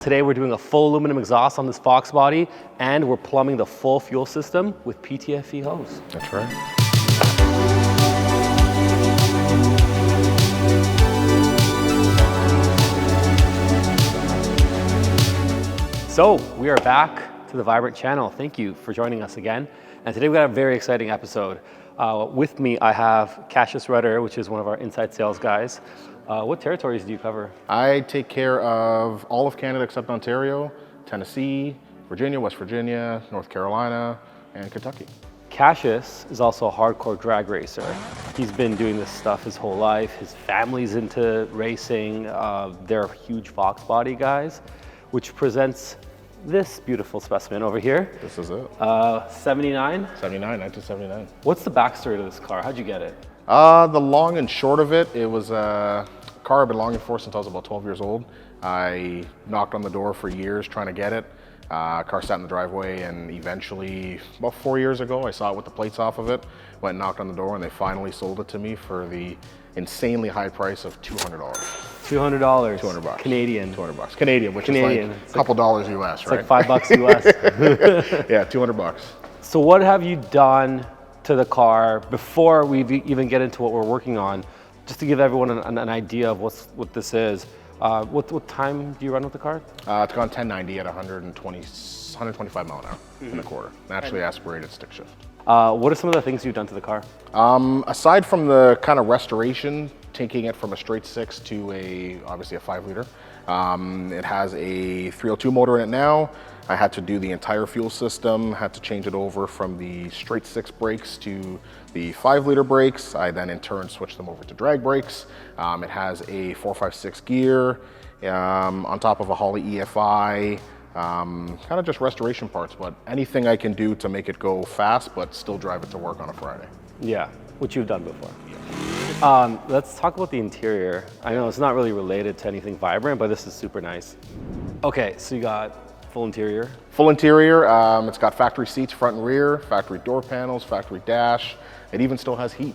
Today we're doing a full aluminum exhaust on this Foxbody, and we're plumbing the full fuel system with PTFE hose. That's right. So we are back to the Vibrant channel. Thank you for joining us again. And today we got a very exciting episode. With me I have Kashus, which is one of our inside sales guys. What territories do you cover? I take care of all of Canada except Ontario, Tennessee, Virginia, West Virginia, North Carolina, and Kentucky. Kashus is also a hardcore drag racer. He's been doing this stuff his whole life. His family's into racing. They're huge Foxbody guys, which presents this beautiful specimen over here. This is it. 79? 1979. What's the backstory to this car? How'd you get it? The long and short of it, it was a car I've been longing for since I was about 12 years old. I knocked on the door for years trying to get it. Car sat in the driveway, and eventually, about 4 years ago, I saw it with the plates off of it, went and knocked on the door, and they finally sold it to me for the insanely high price of $200. $200. $200. Canadian. $200. Canadian, which Canadian. is like a couple dollars US, right? It's like $5 US. Yeah, $200. So what have you done to the car before we even get into what we're working on, just to give everyone an idea of what this is? What time do you run with the car? It's gone 1090 at 125 mile an hour in the quarter. Naturally aspirated stick shift. What are some of the things you've done to the car? Aside from the kind of restoration, taking it from a straight 6 to obviously a 5 liter. It has a 302 motor in it now. I had to do the entire fuel system, had to change it over from the straight 6 brakes to the 5 liter brakes. I then in turn switched them over to drag brakes. It has a 456 gear on top of a Holley EFI. Kind of just restoration parts, but anything I can do to make it go fast but still drive it to work on a Friday. Yeah, which you've done before. Yeah. Let's talk about the interior. I know it's not really related to anything Vibrant, but this is super nice. Okay, so you got full interior. Full interior. It's got factory seats front and rear, factory door panels, factory dash. It even still has heat.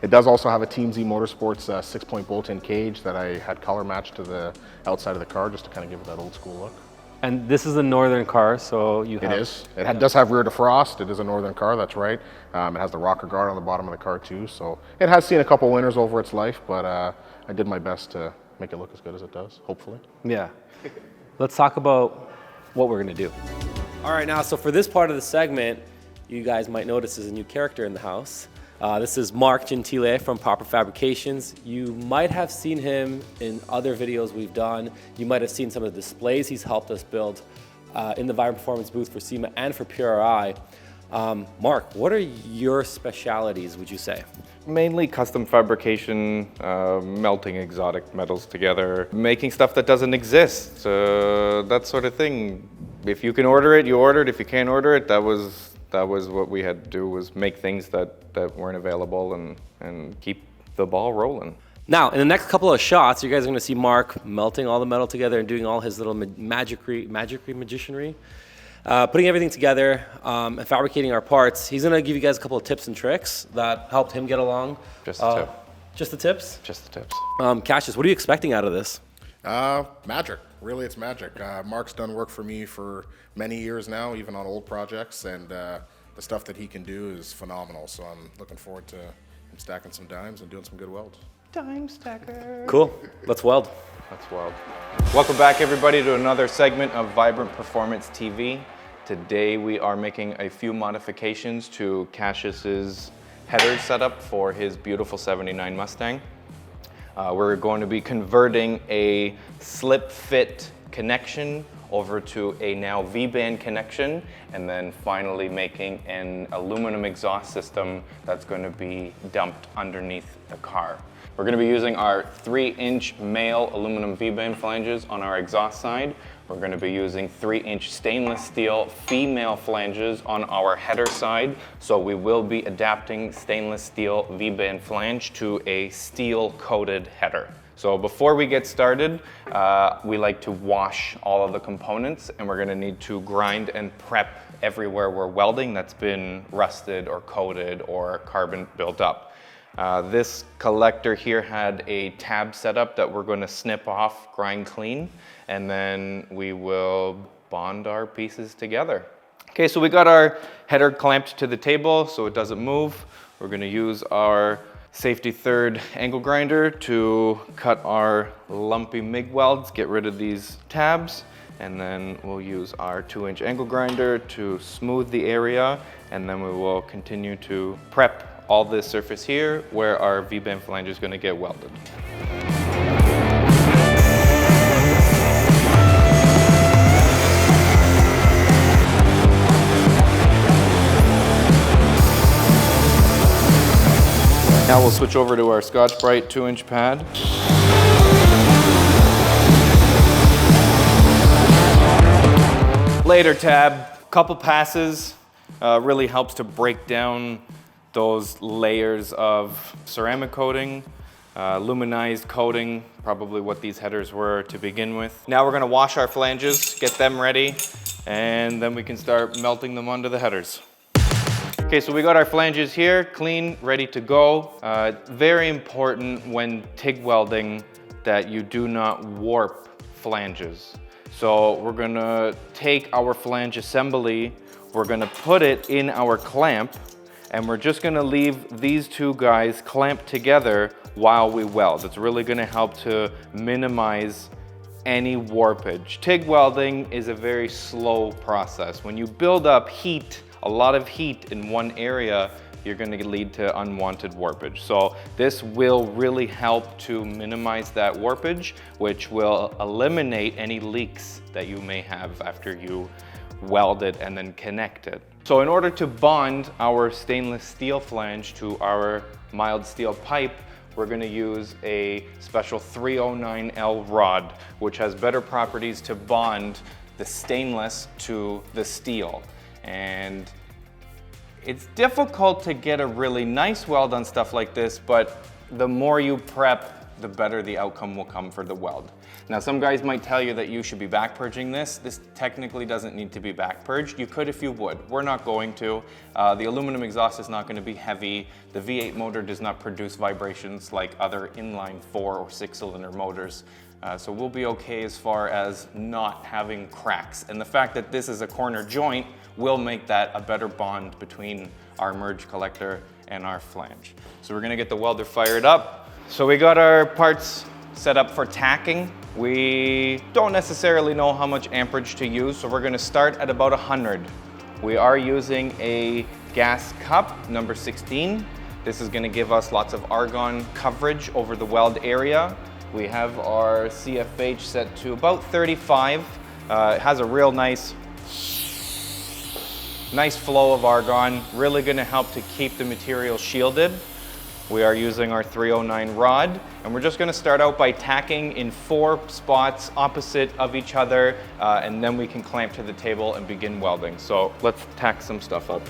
It does also have a Team Z Motorsports 6-point bolt-in cage that I had color matched to the outside of the car just to kind of give it that old school look. And this is a northern car, so you have... It is. It does have rear defrost. It is a northern car, that's right. It has the rocker guard on the bottom of the car too, so it has seen a couple winters over its life, but I did my best to make it look as good as it does, hopefully. Yeah. Let's talk about what we're gonna do. All right, now, so for this part of the segment, you guys might notice there's a new character in the house. This is Mark Gentile from Proper Fabrications. You might have seen him in other videos we've done. You might have seen some of the displays he's helped us build in the Vibrant Performance booth for SEMA and for PRI. Mark, what are your specialities, would you say? Mainly custom fabrication, melting exotic metals together, making stuff that doesn't exist, that sort of thing. If you can order it, you order it. If you can't order it, that was what we had to do, was make things that weren't available and keep the ball rolling. Now, in the next couple of shots, you guys are going to see Mark melting all the metal together and doing all his little magicianry, putting everything together and fabricating our parts. He's going to give you guys a couple of tips and tricks that helped him get along. Just a tip. Just the tips? Just the tips. Kashus, what are you expecting out of this? Magic. Really, it's magic. Mark's done work for me for many years now, even on old projects, and the stuff that he can do is phenomenal. So I'm looking forward to him stacking some dimes and doing some good welds. Dime stacker. Cool. Let's weld. That's wild. Welcome back, everybody, to another segment of Vibrant Performance TV. Today we are making a few modifications to Kashus's header setup for his beautiful 79 Mustang. We're going to be converting a slip fit connection over to a now V-band connection, and then finally making an aluminum exhaust system that's going to be dumped underneath the car. We're going to be using our 3-inch male aluminum V-band flanges on our exhaust side. We're going to be using 3-inch stainless steel female flanges on our header side. So we will be adapting stainless steel V-band flange to a steel coated header. So before we get started, we like to wash all of the components, and we're going to need to grind and prep everywhere we're welding that's been rusted or coated or carbon built up. This collector here had a tab setup that we're going to snip off, grind clean, and then we will bond our pieces together. Okay, so we got our header clamped to the table so it doesn't move. We're going to use our safety third angle grinder to cut our lumpy MIG welds, get rid of these tabs, and then we'll use our 2-inch angle grinder to smooth the area, and then we will continue to prep all this surface here where our V-band flange is going to get welded. Now we'll switch over to our Scotch-Brite 2-inch pad. Later tab, couple passes, really helps to break down those layers of ceramic coating, aluminized coating, probably what these headers were to begin with. Now we're gonna wash our flanges, get them ready, and then we can start melting them onto the headers. Okay, so we got our flanges here, clean, ready to go. Very important when TIG welding that you do not warp flanges. So we're gonna take our flange assembly, we're gonna put it in our clamp, and we're just gonna leave these two guys clamped together while we weld. It's really gonna help to minimize any warpage. TIG welding is a very slow process. When you build up heat, a lot of heat in one area, you're going to lead to unwanted warpage. So this will really help to minimize that warpage, which will eliminate any leaks that you may have after you weld it and then connect it. So in order to bond our stainless steel flange to our mild steel pipe, we're going to use a special 309L rod, which has better properties to bond the stainless to the steel. And it's difficult to get a really nice weld on stuff like this, but the more you prep, the better the outcome will come for the weld. Now, some guys might tell you that you should be back purging this. This technically doesn't need to be back purged. You could if you would. We're not going to. The aluminum exhaust is not going to be heavy. The V8 motor does not produce vibrations like other inline 4 or 6 cylinder motors. So we'll be okay as far as not having cracks. And the fact that this is a corner joint will make that a better bond between our merge collector and our flange. So we're gonna get the welder fired up. So we got our parts set up for tacking. We don't necessarily know how much amperage to use, so we're gonna start at about 100. We are using a gas cup, number 16. This is gonna give us lots of argon coverage over the weld area. We have our CFH set to about 35. It has a real nice flow of argon, really gonna help to keep the material shielded. We are using our 309 rod, and we're just gonna start out by tacking in 4 spots opposite of each other, and then we can clamp to the table and begin welding. So let's tack some stuff up.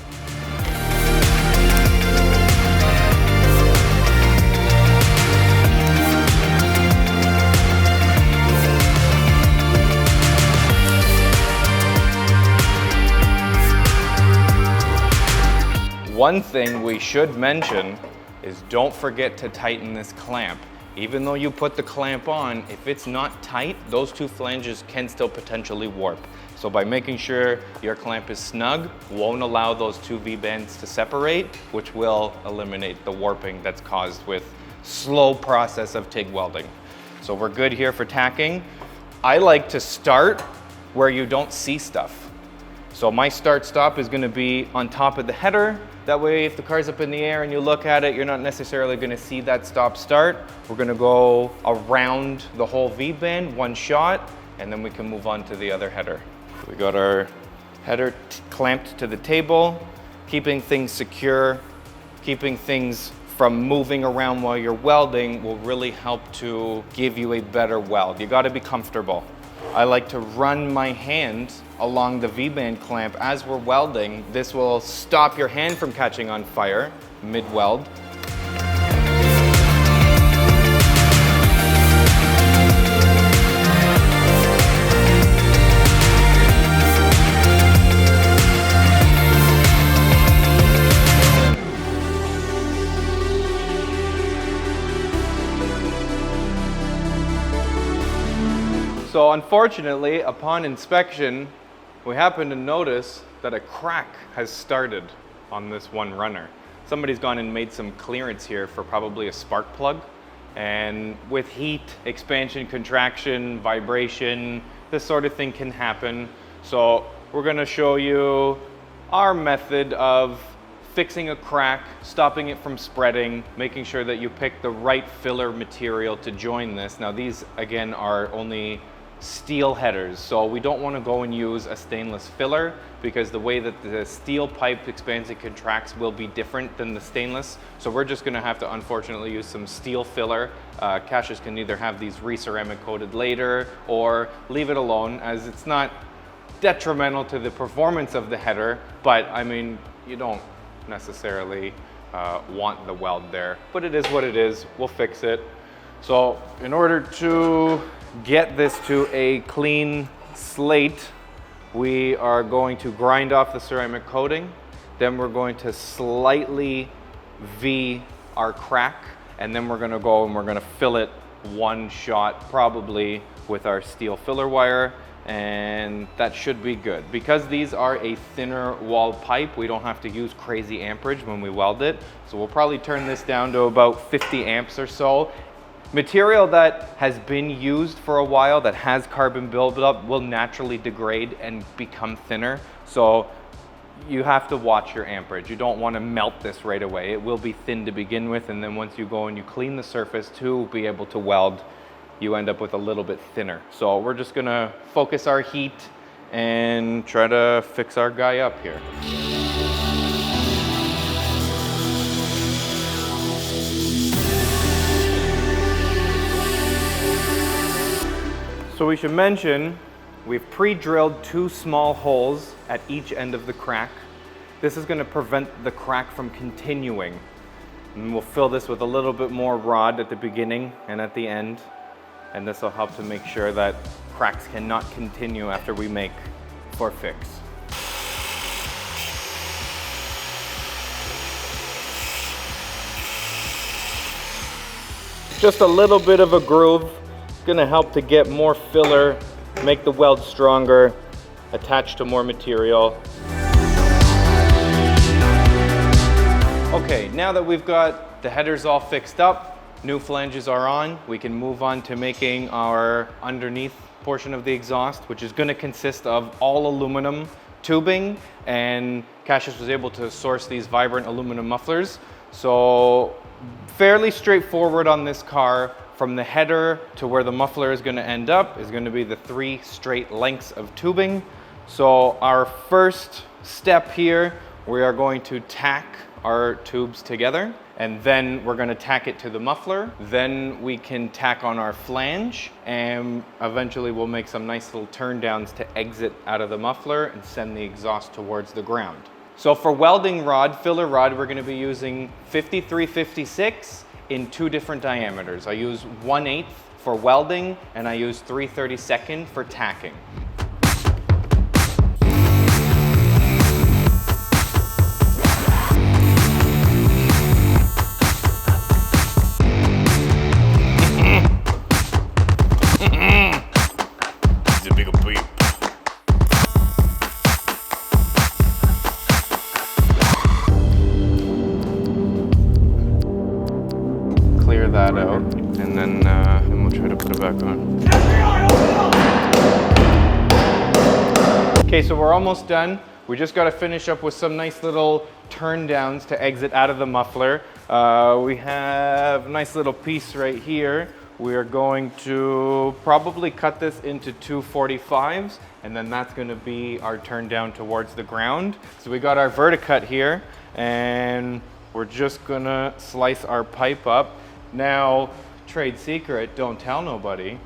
One thing we should mention is don't forget to tighten this clamp. Even though you put the clamp on, if it's not tight, those 2 flanges can still potentially warp. So by making sure your clamp is snug, won't allow those 2 V-bands to separate, which will eliminate the warping that's caused with slow process of TIG welding. So we're good here for tacking. I like to start where you don't see stuff. So my start stop is gonna be on top of the header. That way, if the car's up in the air and you look at it, you're not necessarily gonna see that stop start. We're gonna go around the whole V-band, one shot, and then we can move on to the other header. We got our header clamped to the table, keeping things secure, keeping things from moving around while you're welding will really help to give you a better weld. You gotta be comfortable. I like to run my hand along the V-band clamp as we're welding. This will stop your hand from catching on fire mid-weld. So unfortunately, upon inspection, we happen to notice that a crack has started on this one runner. Somebody's gone and made some clearance here for probably a spark plug. And with heat, expansion, contraction, vibration, this sort of thing can happen. So we're gonna show you our method of fixing a crack, stopping it from spreading, making sure that you pick the right filler material to join this. Now these, again, are only steel headers, so we don't want to go and use a stainless filler because the way that the steel pipe expands and contracts will be different than the stainless. So we're just going to have to unfortunately use some steel filler. Kashus can either have these re-ceramic coated later or leave it alone, as it's not detrimental to the performance of the header, but I mean, you don't necessarily want the weld there, but it is what it is. We'll fix it. So in order to get this to a clean slate, we are going to grind off the ceramic coating. Then we're going to slightly V our crack, and then we're going to go and we're going to fill it one shot, probably with our steel filler wire, and that should be good. Because these are a thinner wall pipe, we don't have to use crazy amperage when we weld it. So we'll probably turn this down to about 50 amps or so. Material that has been used for a while, that has carbon buildup, will naturally degrade and become thinner. So you have to watch your amperage. You don't want to melt this right away. It will be thin to begin with, and then once you go and you clean the surface to be able to weld, you end up with a little bit thinner. So we're just gonna focus our heat and try to fix our guy up here. So we should mention, we've pre-drilled 2 small holes at each end of the crack. This is going to prevent the crack from continuing. And we'll fill this with a little bit more rod at the beginning and at the end. And this will help to make sure that cracks cannot continue after we make for fix. Just a little bit of a groove. Gonna help to get more filler, make the weld stronger, attach to more material. Okay, now that we've got the headers all fixed up, new flanges are on, we can move on to making our underneath portion of the exhaust, which is gonna consist of all aluminum tubing, and Kashus was able to source these vibrant aluminum mufflers. So fairly straightforward on this car. From the header to where the muffler is going to end up is going to be the 3 straight lengths of tubing. So our first step here, we are going to tack our tubes together, and then we're going to tack it to the muffler. Then we can tack on our flange, and eventually we'll make some nice little turndowns to exit out of the muffler and send the exhaust towards the ground. So for welding rod, filler rod, we're going to be using 53/56 in 2 different diameters. I use 1/8 for welding, and I use 3/32 for tacking. It's a bigger beep. Clear that out, and then we'll try to put it back on. Okay, so we're almost done. We just got to finish up with some nice little turndowns to exit out of the muffler. We have a nice little piece right here. We are going to probably cut this into 2 45s, and then that's going to be our turn down towards the ground. So we got our verticut here, and we're just going to slice our pipe up. Now, trade secret, don't tell nobody,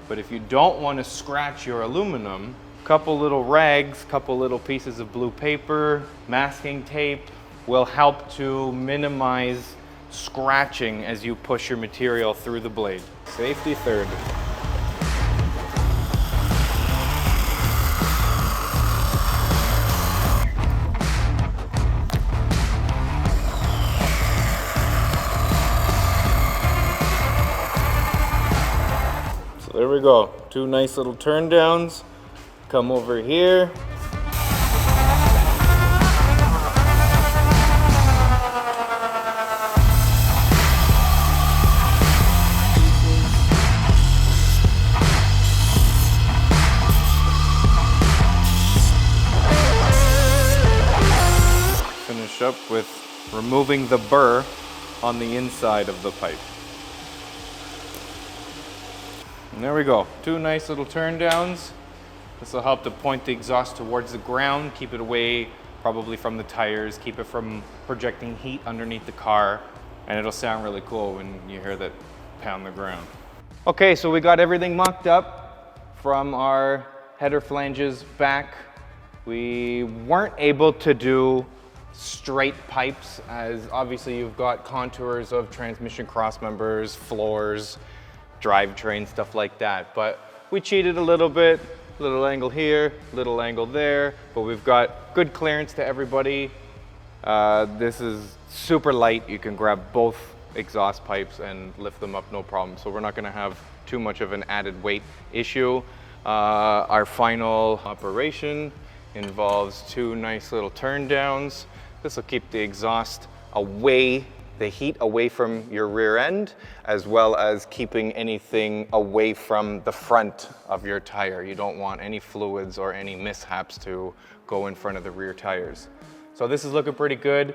but if you don't want to scratch your aluminum, couple little rags, couple little pieces of blue paper, masking tape will help to minimize scratching as you push your material through the blade. Safety third. So there we go. 2 nice little turndowns. Come over here. Finish up with removing the burr on the inside of the pipe. And there we go, 2 nice little turndowns. This will help to point the exhaust towards the ground, keep it away probably from the tires, keep it from projecting heat underneath the car, and it'll sound really cool when you hear that pound the ground. Okay, so we got everything mocked up from our header flanges back. We weren't able to do straight pipes, as obviously you've got contours of transmission cross members, floors, drivetrain, stuff like that. But we cheated a little bit, little angle here, little angle there, but we've got good clearance to everybody. This is super light. You can grab both exhaust pipes and lift them up no problem. So we're not gonna have too much of an added weight issue. Our final operation involves 2 nice little turndowns. This will keep the exhaust away, the heat away from your rear end, as well as keeping anything away from the front of your tire. You don't want any fluids or any mishaps to go in front of the rear tires. So this is looking pretty good.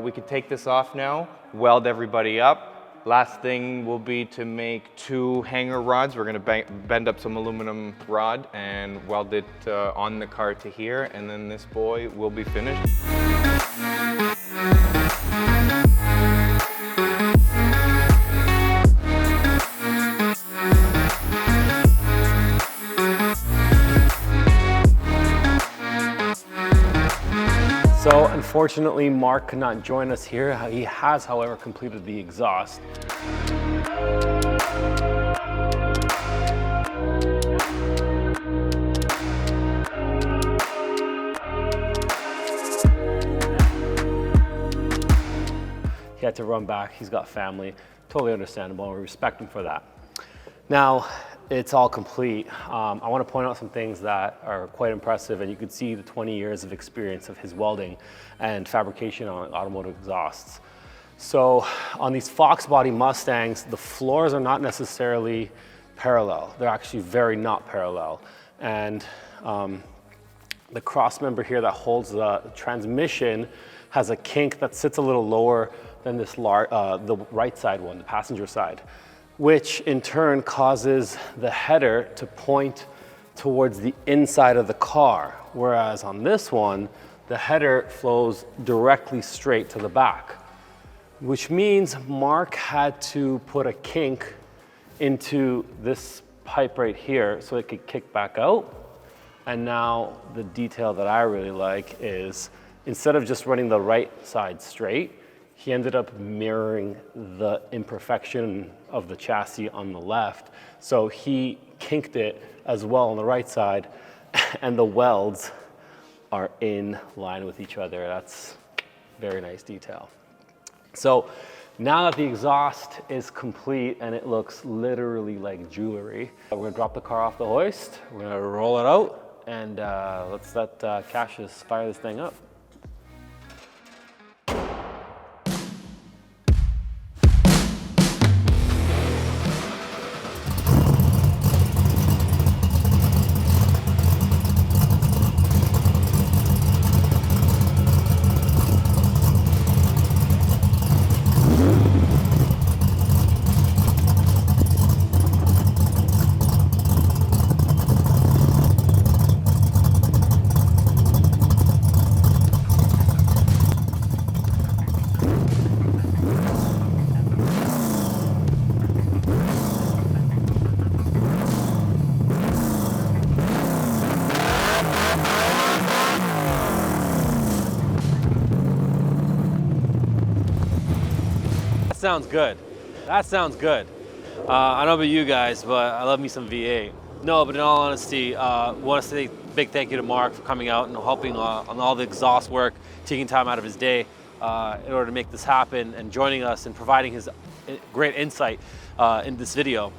We can take this off now, weld everybody up. Last thing will be to make 2 hanger rods. We're gonna bend up some aluminum rod and weld it on the car to here, and then this boy will be finished. So unfortunately, Mark could not join us here. He has, however, completed the exhaust. He had to run back. He's got family. Totally understandable, and we respect him for that. Now, it's all complete. I want to point out some things that are quite impressive, and you can see the 20 years of experience of his welding and fabrication on automotive exhausts. So on these Foxbody Mustangs, the floors are not necessarily parallel. They're actually very not parallel. And the cross member here that holds the transmission has a kink that sits a little lower than this the right side one, the passenger side, which in turn causes the header to point towards the inside of the car. Whereas on this one, the header flows directly straight to the back, which means Mark had to put a kink into this pipe right here so it could kick back out. And now the detail that I really like is instead of just running the right side straight, he ended up mirroring the imperfection of the chassis on the left. So he kinked it as well on the right side, and the welds are in line with each other. That's very nice detail. So now that the exhaust is complete and it looks literally like jewelry, we're gonna drop the car off the hoist, we're gonna roll it out, and let's let Kashus fire this thing up. Sounds good. That sounds good. I don't know about you guys, but I love me some V8. No, but in all honesty, want to say a big thank you to Mark for coming out and helping on all the exhaust work, taking time out of his day in order to make this happen and joining us and providing his great insight in this video.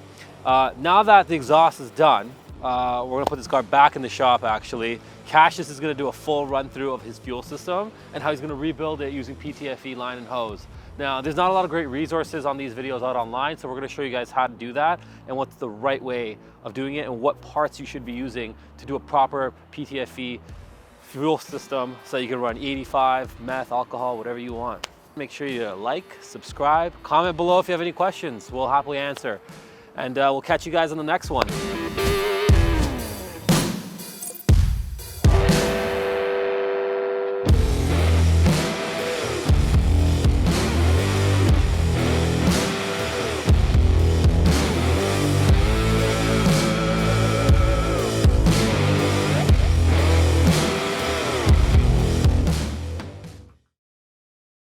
Now that the exhaust is done, we're gonna put this car back in the shop actually. Kashus is gonna do a full run through of his fuel system and how he's gonna rebuild it using PTFE line and hose. Now, there's not a lot of great resources on these videos out online, so we're gonna show you guys how to do that and what's the right way of doing it and what parts you should be using to do a proper PTFE fuel system so you can run 85, meth, alcohol, whatever you want. Make sure you like, subscribe, comment below if you have any questions. We'll happily answer. And we'll catch you guys on the next one.